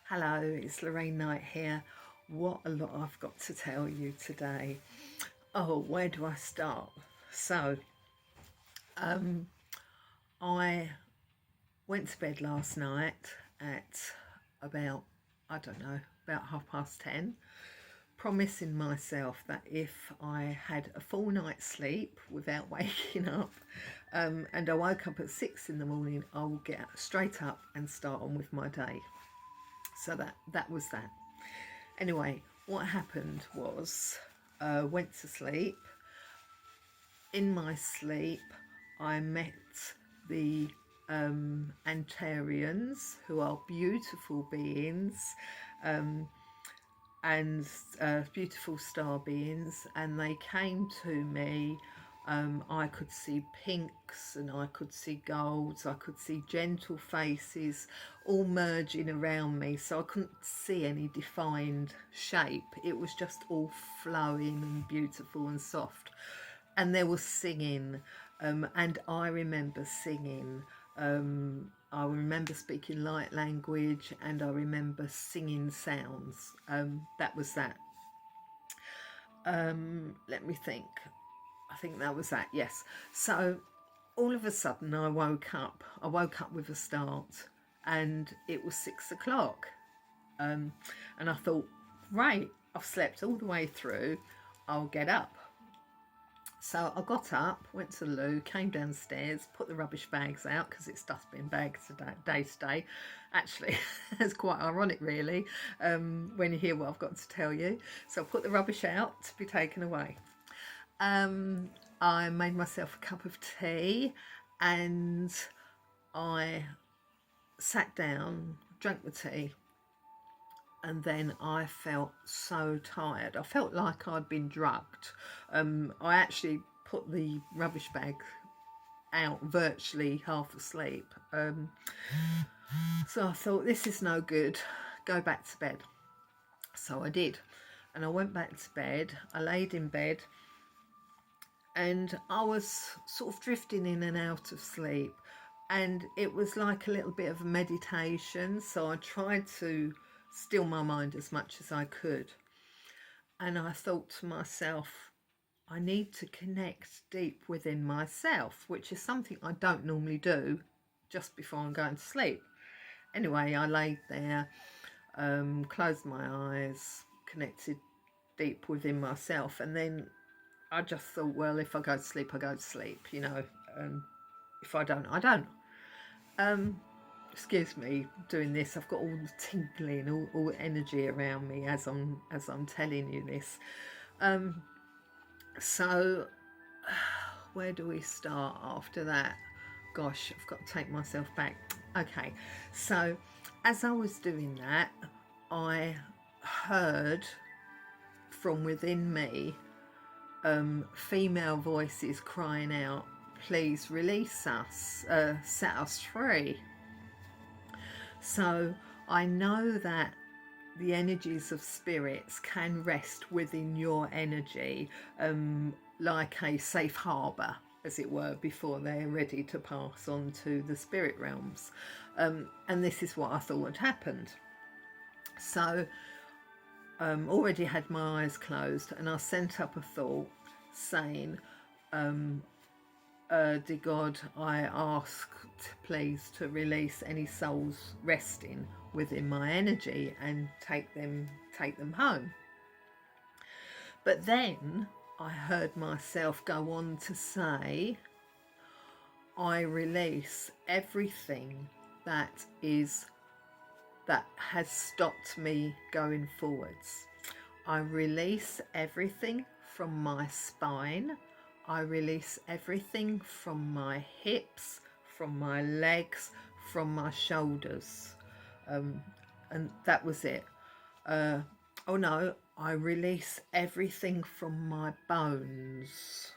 Hello, it's Lorraine Knight here. What a lot I've got to tell you today. Oh, where do I start? So, I went to bed last night at about, I don't know, about 10:30, promising myself that if I had a full night's sleep without waking up, and I woke up at 6 in the morning, I will get straight up and start on with my day. So that was that. Anyway, what happened was, went to sleep. In my sleep, I met the Antarians, who are beautiful beings, and beautiful star beings, and they came to me. I could see pinks and I could see golds, I could see gentle faces all merging around me, so I couldn't see any defined shape. It was just all flowing and beautiful and soft. And there was singing, and I remember singing. I remember speaking light language, and I remember singing sounds. That was that. Let me think. I think that was that, yes. So all of a sudden I woke up. I woke up with a start, and it was 6 o'clock. And I thought, right, I've slept all the way through, I'll get up. So I got up, went to the loo, came downstairs, put the rubbish bags out because it's dustbin bags day to day. Actually, it's quite ironic really, when you hear what I've got to tell you. So I put the rubbish out to be taken away. I made myself a cup of tea, and I sat down, drank the tea, and then I felt so tired. I felt like I'd been drugged. I actually put the rubbish bag out virtually half asleep. So I thought, this is no good, go back to bed. So I did, and I went back to bed. I laid in bed, and I was sort of drifting in and out of sleep, and it was like a little bit of a meditation. So I tried to still my mind as much as I could, and I thought to myself, I need to connect deep within myself, which is something I don't normally do just before I'm going to sleep. Anyway, I laid there, closed my eyes, connected deep within myself, and then I just thought, well, if I go to sleep, I go to sleep, you know. If I don't, I don't. Excuse me, doing this. I've got all the tingling, all energy around me as I'm telling you this. So where do we start after that? Gosh, I've got to take myself back. Okay, so as I was doing that, I heard from within me female voices crying out, please release us, set us free. So I know that the energies of spirits can rest within your energy, like a safe harbour, as it were, before they're ready to pass on to the spirit realms. And this is what I thought had happened. So already had my eyes closed, and I sent up a thought saying, dear God, I ask please to release any souls resting within my energy and take them home. But then I heard myself go on to say, I release everything that has stopped me going forwards. I release everything from my spine. I release everything from my hips, from my legs, from my shoulders. And that was it. Oh no, I release everything from my bones.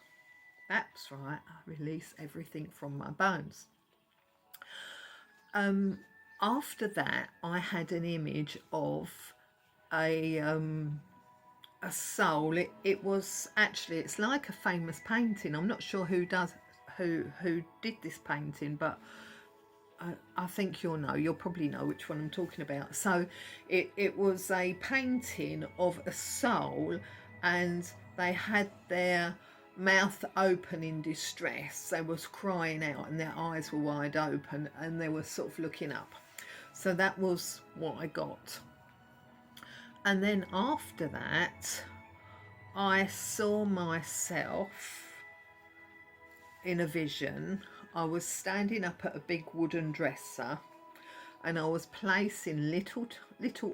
That's right, I release everything from my bones. After that, I had an image of a soul. It was actually, it's like a famous painting. I'm not sure who did this painting, but I think you'll probably know which one I'm talking about. So it was a painting of a soul, and they had their mouth open in distress. They was crying out and their eyes were wide open and they were sort of looking up. So that was what I got. And then after that, I saw myself in a vision. I was standing up at a big wooden dresser and I was placing little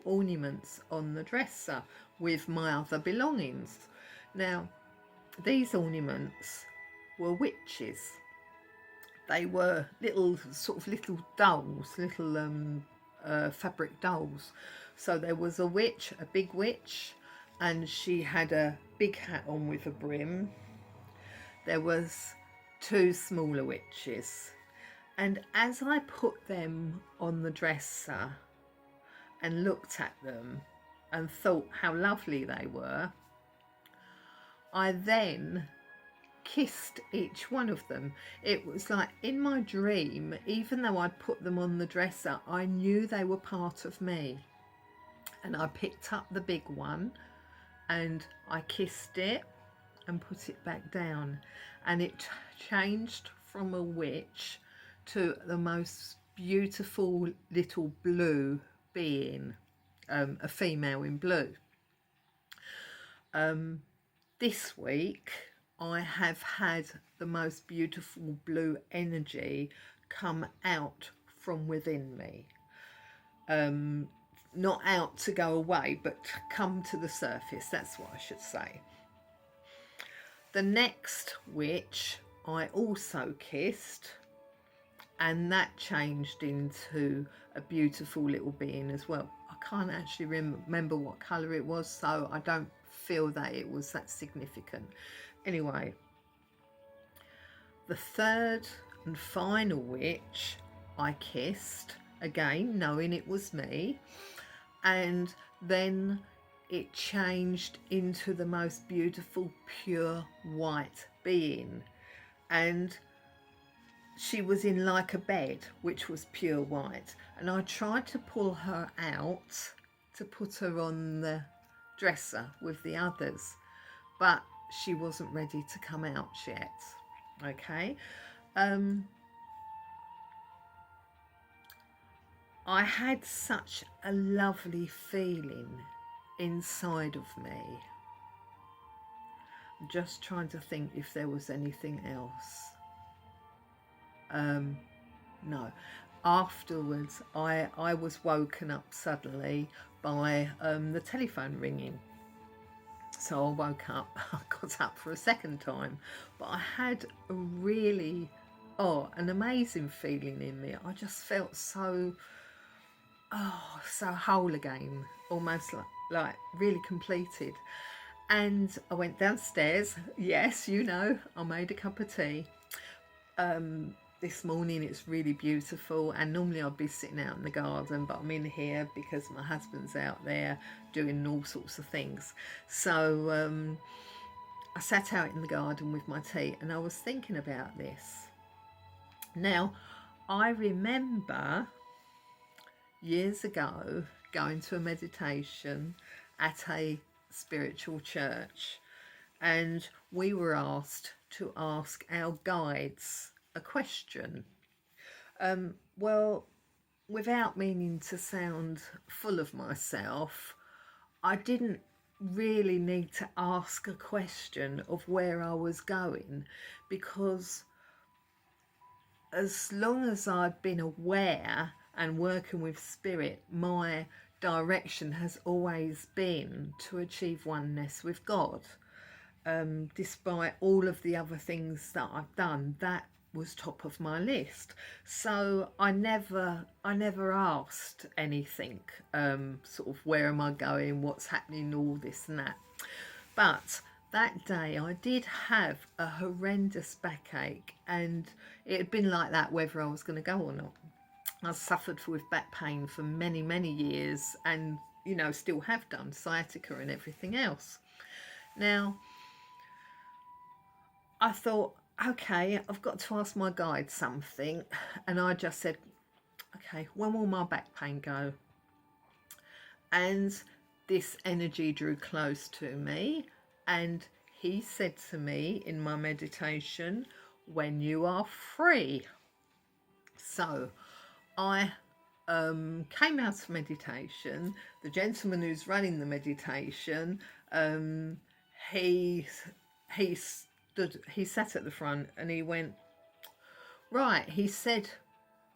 ornaments on the dresser with my other belongings. Now, these ornaments were witches. They were little dolls, little fabric dolls. So there was a witch, a big witch, and she had a big hat on with a brim. There was two smaller witches, and as I put them on the dresser and looked at them and thought how lovely they were, I then kissed each one of them. It was like in my dream, even though I'd put them on the dresser, I knew they were part of me. And I picked up the big one and I kissed it and put it back down, and it changed from a witch to the most beautiful little blue being, a female in blue. This week I have had the most beautiful blue energy come out from within me. Not out to go away, but come to the surface, that's what I should say. The next witch I also kissed, and that changed into a beautiful little being as well. I can't actually remember what colour it was, so I don't feel that it was that significant. Anyway, the third and final witch I kissed, again knowing it was me, and then it changed into the most beautiful pure white being, and she was in like a bed which was pure white, and I tried to pull her out to put her on the dresser with the others, but she wasn't ready to come out yet. Okay. I had such a lovely feeling inside of me. I'm just trying to think if there was anything else. No. Afterwards, I was woken up suddenly by the telephone ringing. So I woke up, I got up for a second time, but I had a really, an amazing feeling in me. I just felt so whole again, almost like really completed. And I went downstairs. Yes, I made a cup of tea. This morning it's really beautiful, and normally I'd be sitting out in the garden, but I'm in here because my husband's out there doing all sorts of things. So I sat out in the garden with my tea and I was thinking about this. Now, I remember years ago going to a meditation at a spiritual church, and we were asked to ask our guides a question. Well, without meaning to sound full of myself, I didn't really need to ask a question of where I was going, because as long as I've been aware and working with spirit, my direction has always been to achieve oneness with God. Despite all of the other things that I've done, that was top of my list. So I never asked anything, sort of where am I going, what's happening, all this and that. But that day I did have a horrendous backache, and it had been like that whether I was going to go or not. I suffered with back pain for many years, and still have done, sciatica and everything else. Now I thought, okay, I've got to ask my guide something, and I just said, okay, when will my back pain go? And this energy drew close to me, and he said to me in my meditation, when you are free. So I came out of meditation. The gentleman who's running the meditation, he he sat at the front and he went, right, he said,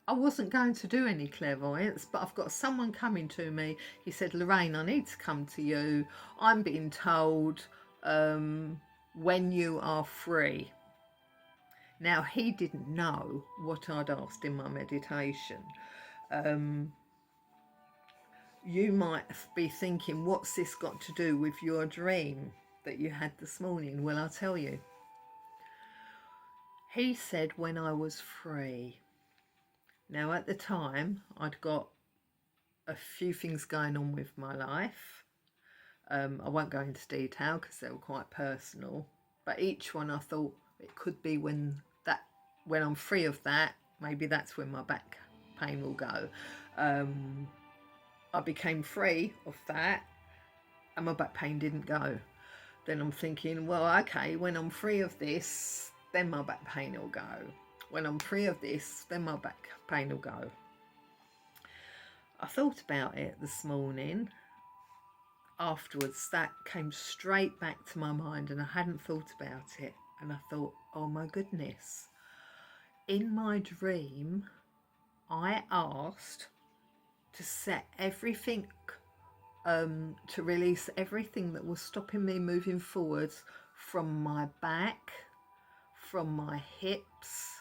I wasn't going to do any clairvoyance, but I've got someone coming to me. He said, Lorraine, I need to come to you. I'm being told when you are free. Now, he didn't know what I'd asked in my meditation. You might be thinking, what's this got to do with your dream that you had this morning? Well, I'll tell you. He said when I was free. Now, at the time, I'd got a few things going on with my life. I won't go into detail because they were quite personal, but each one I thought it could be when I'm free of that, maybe that's when my back pain will go. I became free of that and my back pain didn't go. Then I'm thinking, well, okay, when I'm free of this, then my back pain will go. When I'm free of this, then my back pain will go. I thought about it this morning. Afterwards, that came straight back to my mind and I hadn't thought about it. And I thought, oh my goodness. In my dream, I asked to set everything, to release everything that was stopping me moving forwards from my back, from my hips,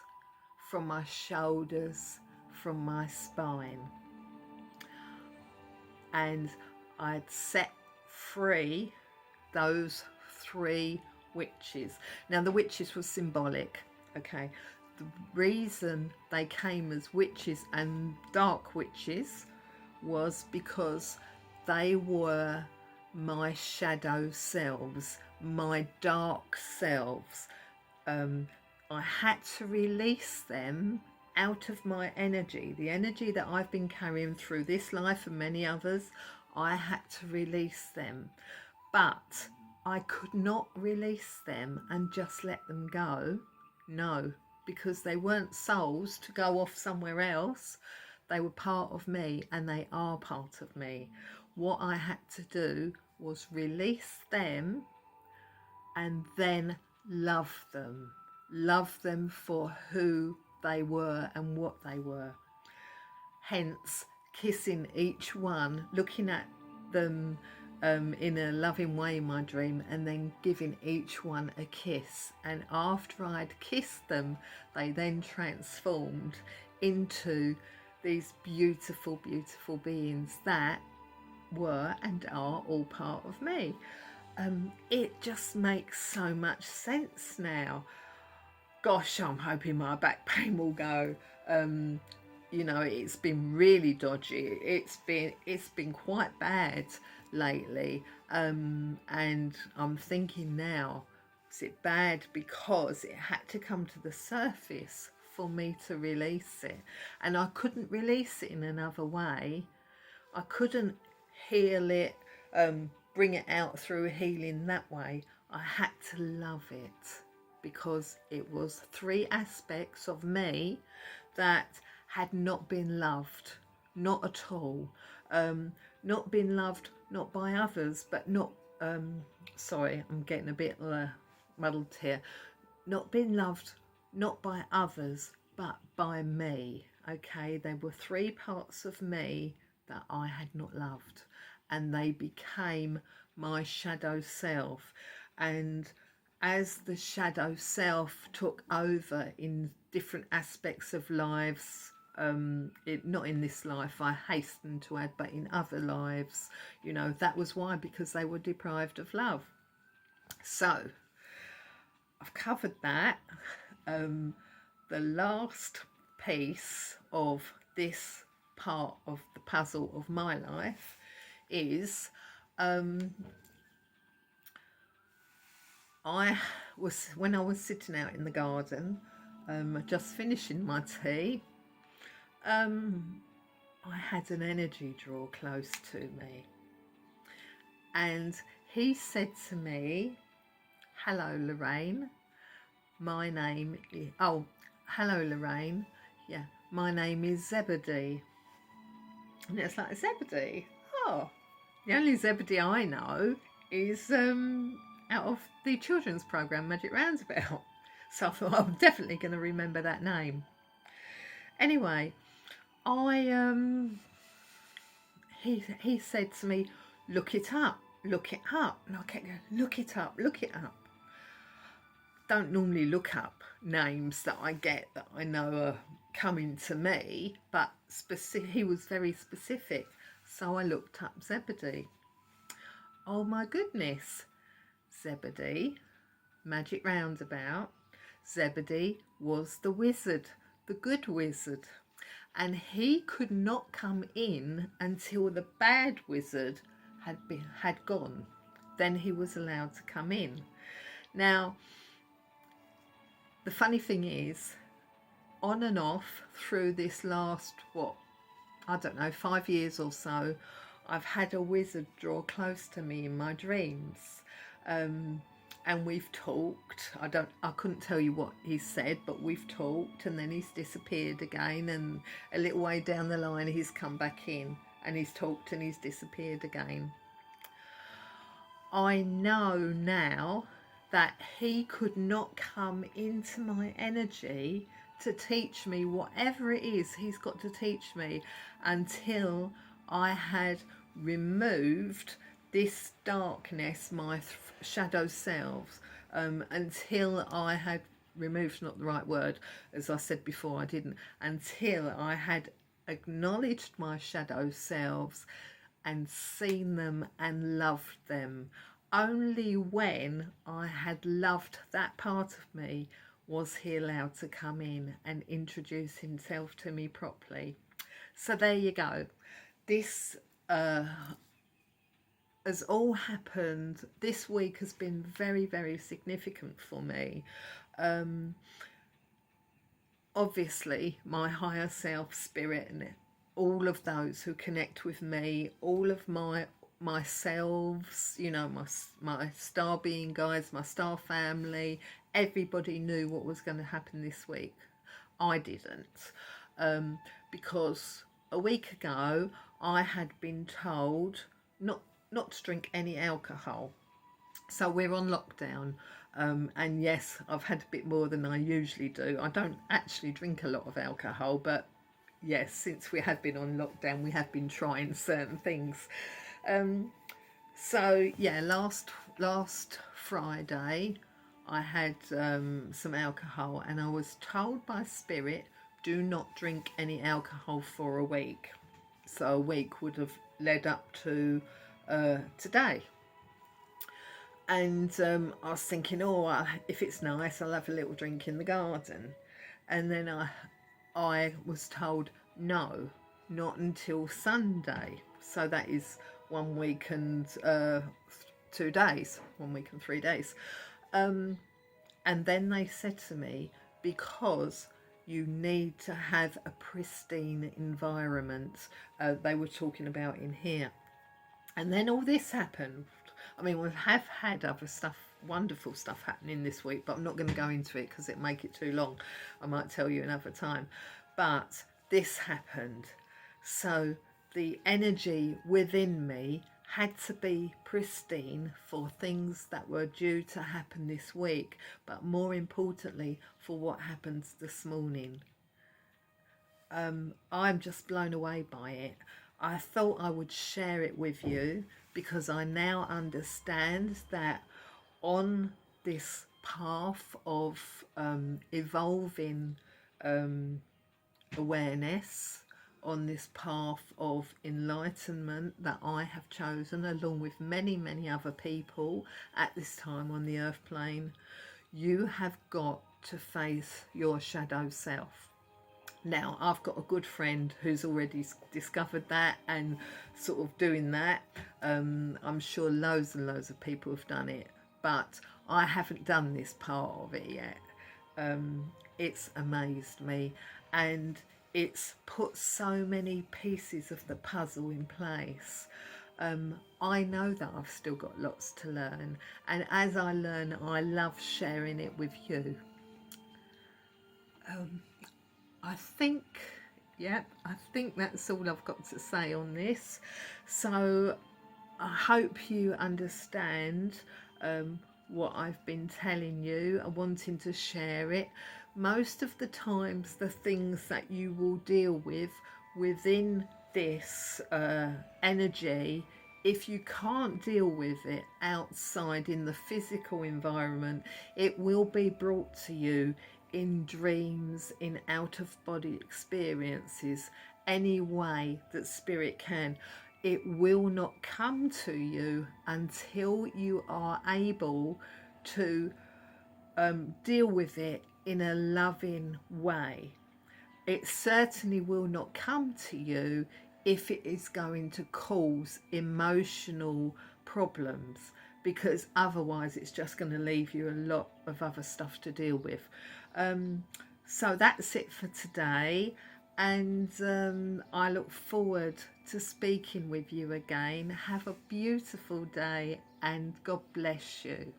from my shoulders, from my spine. And I'd set free those 3 witches. Now, the witches were symbolic, okay? The reason they came as witches and dark witches was because they were my shadow selves, my dark selves. I had to release them out of my energy, the energy that I've been carrying through this life and many others. I had to release them, but I could not release them and just let them go. No, because they weren't souls to go off somewhere else. They were part of me and they are part of me. What I had to do was release them and then love them for who they were and what they were. Hence, kissing each one, looking at them in a loving way in my dream, and then giving each one a kiss. And after I'd kissed them, they then transformed into these beautiful, beautiful beings that were and are all part of me. It just makes so much sense now. Gosh, I'm hoping my back pain will go. You know, it's been really dodgy. It's been quite bad lately. And I'm thinking now, is it bad because it had to come to the surface for me to release it? And I couldn't release it in another way. I couldn't heal it, bring it out through healing that way. I had to love it, because it was 3 aspects of me that had not been loved, not at all. Not been loved, not by others, but not, sorry, I'm getting a bit muddled here. Not been loved, not by others, but by me, okay? There were 3 parts of me that I had not loved, and they became my shadow self. And as the shadow self took over in different aspects of lives, not in this life, I hasten to add, but in other lives, you know, that was why, because they were deprived of love. So I've covered that. The last piece of this part of the puzzle of my life is when I was sitting out in the garden, just finishing my tea, I had an energy draw close to me, and he said to me, "Hello, Lorraine. My name is..." Oh, hello, Lorraine. Yeah, my name is Zebedee. And it's like, Zebedee? Oh, the only Zebedee I know is out of the children's programme Magic Roundabout. So I thought I'm definitely going to remember that name. Anyway, he said to me, "Look it up, look it up." And I kept going, "Look it up, look it up." Don't normally look up names that I get that I know are coming to me, but he was very specific. So I looked up Zebedee. Oh my goodness, Zebedee, Magic Roundabout. Zebedee was the wizard, the good wizard. And he could not come in until the bad wizard had gone. Then he was allowed to come in. Now, the funny thing is, on and off through this last, I don't know, 5 years or so, I've had a wizard draw close to me in my dreams. And we've talked. I couldn't tell you what he said, but we've talked, and then he's disappeared again, and a little way down the line he's come back in, and he's talked and he's disappeared again. I know now that he could not come into my energy to teach me whatever it is he's got to teach me until I had removed this darkness, my shadow selves, until I had removed, not the right word, as I said before, I didn't, until I had acknowledged my shadow selves and seen them and loved them. Only when I had loved that part of me was he allowed to come in and introduce himself to me properly. So there you go. This has all happened. This week has been very, very significant for me. Obviously, my higher self, spirit, and all of those who connect with me, all of my selves, you know, my star being guides, my star family, everybody knew what was going to happen this week. I didn't, because a week ago I had been told not to drink any alcohol. So we're on lockdown, and yes, I've had a bit more than I usually do. I don't actually drink a lot of alcohol, but yes, since we have been on lockdown, we have been trying certain things. So yeah, last Friday I had some alcohol, and I was told by Spirit, do not drink any alcohol for a week. So a week would have led up to today. And I was thinking, oh, if it's nice, I'll have a little drink in the garden. And then I was told, no, not until Sunday. So that is 1 week and 2 days, 1 week and 3 days. And then they said to me, because you need to have a pristine environment, they were talking about in here. And then all this happened. I mean, we have had other stuff, wonderful stuff happening this week, but I'm not going to go into it because it'd make it too long. I might tell you another time. But this happened. So the energy within me had to be pristine for things that were due to happen this week, but more importantly, for what happens this morning. I'm just blown away by it. I thought I would share it with you because I now understand that on this path of evolving awareness, on this path of enlightenment that I have chosen along with many, many other people at this time on the earth plane, you have got to face your shadow self. Now, I've got a good friend who's already discovered that and sort of doing that. I'm sure loads and loads of people have done it, but I haven't done this part of it yet. It's amazed me, and it's put so many pieces of the puzzle in place. I know that I've still got lots to learn, and as I learn, I love sharing it with you. I think, yeah, I think that's all I've got to say on this. So I hope you understand what I've been telling you and wanting to share it. Most of the times, the things that you will deal with within this energy, if you can't deal with it outside in the physical environment, it will be brought to you in dreams, in out of body experiences, any way that spirit can. It will not come to you until you are able to deal with it in a loving way. It certainly will not come to you if it is going to cause emotional problems, because otherwise it's just going to leave you a lot of other stuff to deal with. So that's it for today, and I look forward to speaking with you again. Have a beautiful day and God bless you.